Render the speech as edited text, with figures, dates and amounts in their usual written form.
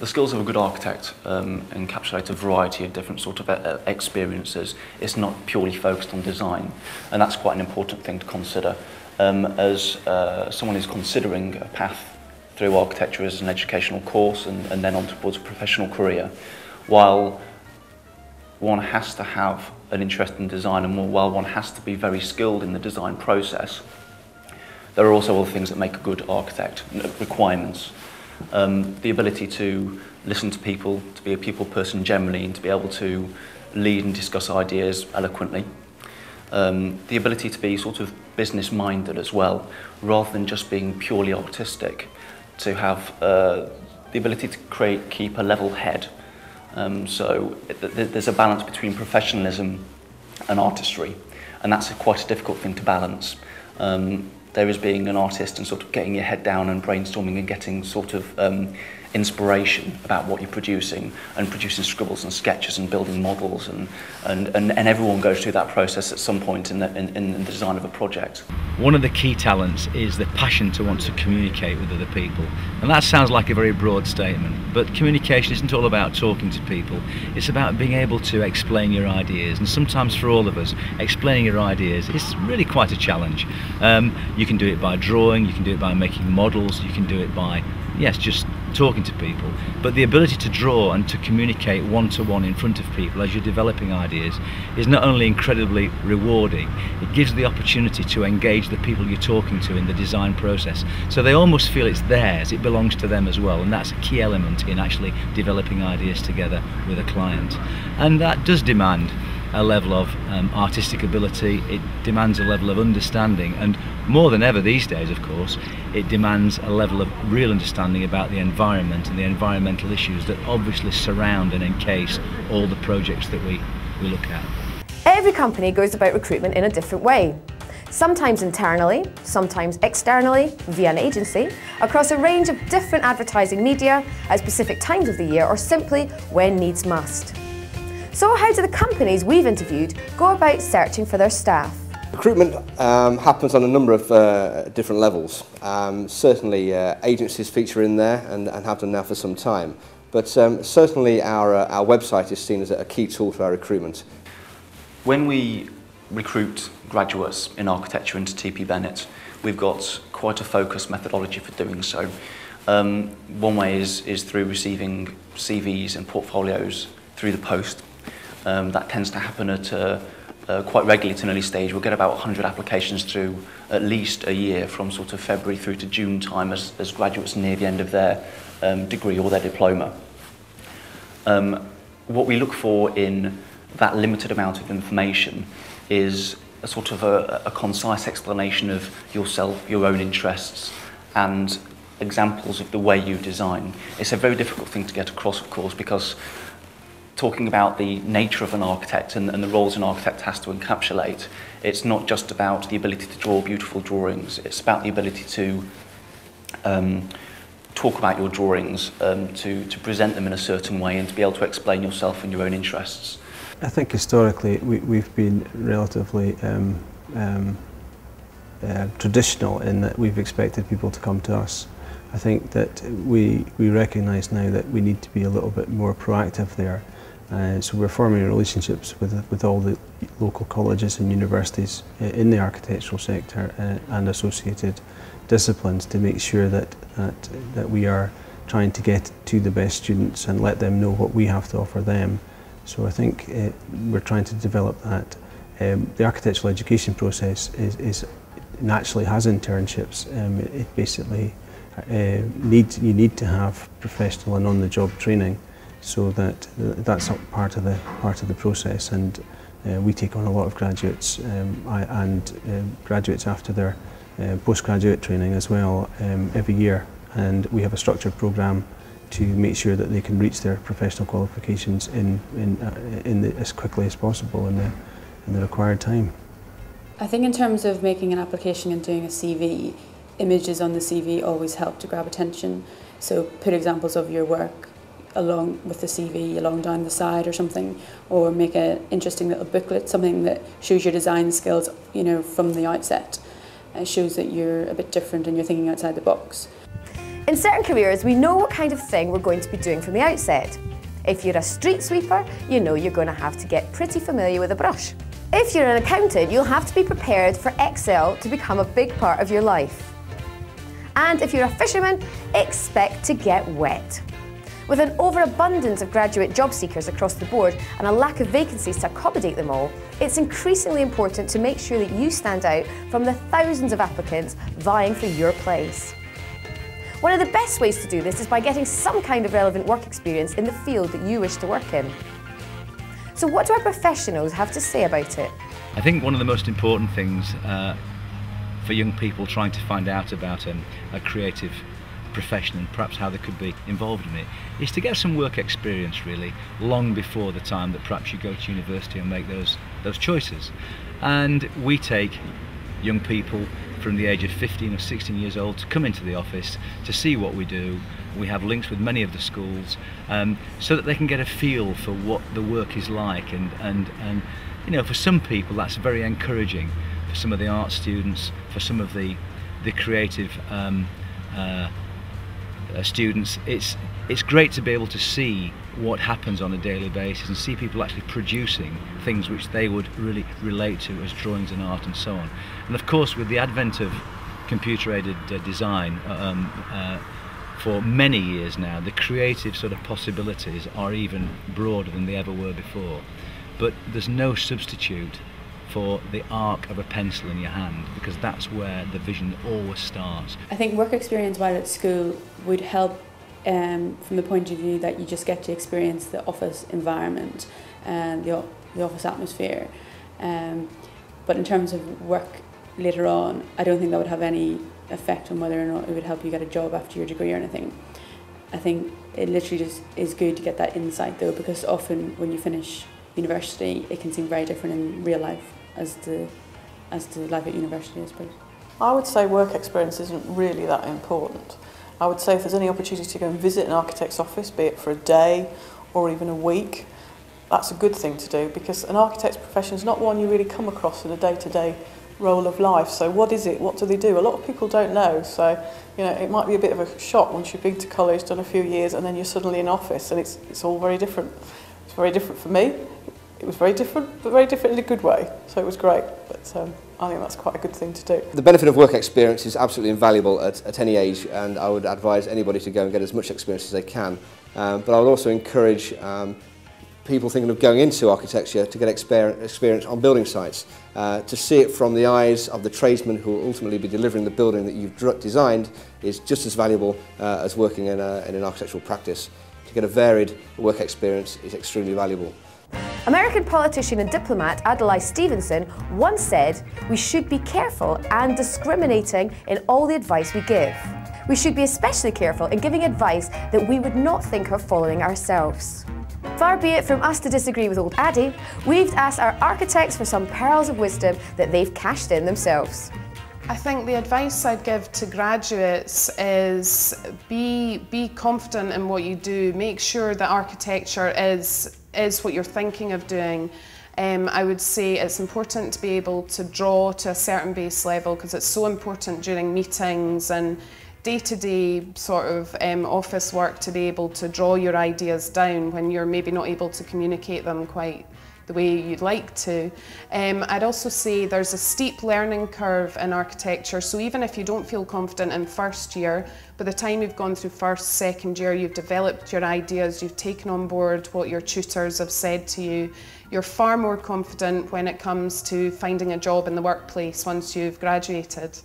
The skills of a good architect encapsulate a variety of different sort of experiences. It's not purely focused on design, and that's quite an important thing to consider. As someone who's considering a path through architecture as an educational course and then on towards a professional career, while one has to have an interest in design and while one has to be very skilled in the design process, there are also other things that make a good architect, requirements. The ability to listen to people, to be a people person generally, and to be able to lead and discuss ideas eloquently. The ability to be sort of business-minded as well, rather than just being purely artistic. To have the ability to keep a level head. So there's a balance between professionalism and artistry, and that's quite a difficult thing to balance. There is being an artist and sort of getting your head down and brainstorming and getting sort of inspiration about what you're producing, and producing scribbles and sketches and building models, and everyone goes through that process at some point in the design of a project. One of the key talents is the passion to want to communicate with other people, and that sounds like a very broad statement, but communication isn't all about talking to people. It's about being able to explain your ideas, and sometimes for all of us, explaining your ideas is really quite a challenge. You can do it by drawing, you can do it by making models, you can do it by, yes, just talking to people, but the ability to draw and to communicate one-to-one in front of people as you're developing ideas is not only incredibly rewarding, it gives the opportunity to engage the people you're talking to in the design process, so they almost feel it's theirs, it belongs to them as well, and that's a key element in actually developing ideas together with a client. And that does demand a level of artistic ability, it demands a level of understanding, and more than ever these days, of course, it demands a level of real understanding about the environment and the environmental issues that obviously surround and encase all the projects that we look at. Every company goes about recruitment in a different way. Sometimes internally, sometimes externally, via an agency, across a range of different advertising media, at specific times of the year, or simply when needs must. So how do the companies we've interviewed go about searching for their staff? Recruitment happens on a number of different levels. Certainly agencies feature in there and have done now for some time, but certainly our website is seen as a key tool for our recruitment. When we recruit graduates in architecture into TP Bennett, we've got quite a focused methodology for doing so. One way is through receiving CVs and portfolios through the post. That tends to happen at quite regularly at an early stage. We'll get about 100 applications through at least a year, from sort of February through to June time, as graduates near the end of their degree or their diploma. What we look for in that limited amount of information is a sort of a concise explanation of yourself, your own interests, and examples of the way you design. It's a very difficult thing to get across, of course, because talking about the nature of an architect and the roles an architect has to encapsulate, it's not just about the ability to draw beautiful drawings, it's about the ability to talk about your drawings, to present them in a certain way, and to be able to explain yourself and your own interests. I think historically we've been relatively traditional in that we've expected people to come to us. I think that we recognise now that we need to be a little bit more proactive there. So we're forming relationships with all the local colleges and universities in the architectural sector and associated disciplines to make sure that we are trying to get to the best students and let them know what we have to offer them. So I think we're trying to develop that. The architectural education process naturally has internships. It basically you need to have professional and on-the-job training, so that's part of the process, and we take on a lot of graduates and graduates after their postgraduate training as well every year, and we have a structured programme to make sure that they can reach their professional qualifications as quickly as possible in the required time. I think in terms of making an application and doing a CV, images on the CV always help to grab attention. So put examples of your work along with the CV, along down the side or something, or make an interesting little booklet, something that shows your design skills, from the outset. It shows that you're a bit different and you're thinking outside the box. In certain careers, we know what kind of thing we're going to be doing from the outset. If you're a street sweeper, you know you're going to have to get pretty familiar with a brush. If you're an accountant, you'll have to be prepared for Excel to become a big part of your life. And if you're a fisherman, expect to get wet. With an overabundance of graduate job seekers across the board and a lack of vacancies to accommodate them all, it's increasingly important to make sure that you stand out from the thousands of applicants vying for your place. One of the best ways to do this is by getting some kind of relevant work experience in the field that you wish to work in. So what do our professionals have to say about it? I think one of the most important things for young people trying to find out about a creative profession and perhaps how they could be involved in it is to get some work experience, really, long before the time that perhaps you go to university and make those choices. And we take young people from the age of 15 or 16 years old to come into the office to see what we do. We have links with many of the schools so that they can get a feel for what the work is like, and you know, for some people that's very encouraging. For some of the art students, for some of the creative students, it's great to be able to see what happens on a daily basis and see people actually producing things which they would really relate to as drawings and art and so on. And of course, with the advent of computer-aided design for many years now, the creative sort of possibilities are even broader than they ever were before. But there's no substitute for the arc of a pencil in your hand, because that's where the vision always starts. I think work experience while at school would help from the point of view that you just get to experience the office environment and the office atmosphere. But in terms of work later on, I don't think that would have any effect on whether or not it would help you get a job after your degree or anything. I think it literally just is good to get that insight though, because often when you finish university, it can seem very different in real life as the life at university, I suppose. I would say work experience isn't really that important. I would say if there's any opportunity to go and visit an architect's office, be it for a day or even a week, that's a good thing to do, because an architect's profession is not one you really come across in a day-to-day role of life. So what is it? What do they do? A lot of people don't know. So, you know, it might be a bit of a shock once you've been to college, done a few years, and then you're suddenly in office, and it's all very different. It's very different for me. It was very different, but very different in a good way. So it was great. But I think that's quite a good thing to do. The benefit of work experience is absolutely invaluable at any age, and I would advise anybody to go and get as much experience as they can. But I would also encourage people thinking of going into architecture to get experience on building sites, to see it from the eyes of the tradesmen who will ultimately be delivering the building that you've designed is just as valuable as working in an architectural practice. To get a varied work experience is extremely valuable. American politician and diplomat Adlai Stevenson once said, "We should be careful and discriminating in all the advice we give. We should be especially careful in giving advice that we would not think of following ourselves." Far be it from us to disagree with old Addy, we've asked our architects for some pearls of wisdom that they've cashed in themselves. I think the advice I'd give to graduates is be confident in what you do. Make sure that architecture is what you're thinking of doing. I would say it's important to be able to draw to a certain base level, because it's so important during meetings and day-to-day sort of office work to be able to draw your ideas down when you're maybe not able to communicate them quite the way you'd like to. I'd also say there's a steep learning curve in architecture, so even if you don't feel confident in first year, by the time you've gone through first, second year, you've developed your ideas, you've taken on board what your tutors have said to you, you're far more confident when it comes to finding a job in the workplace once you've graduated.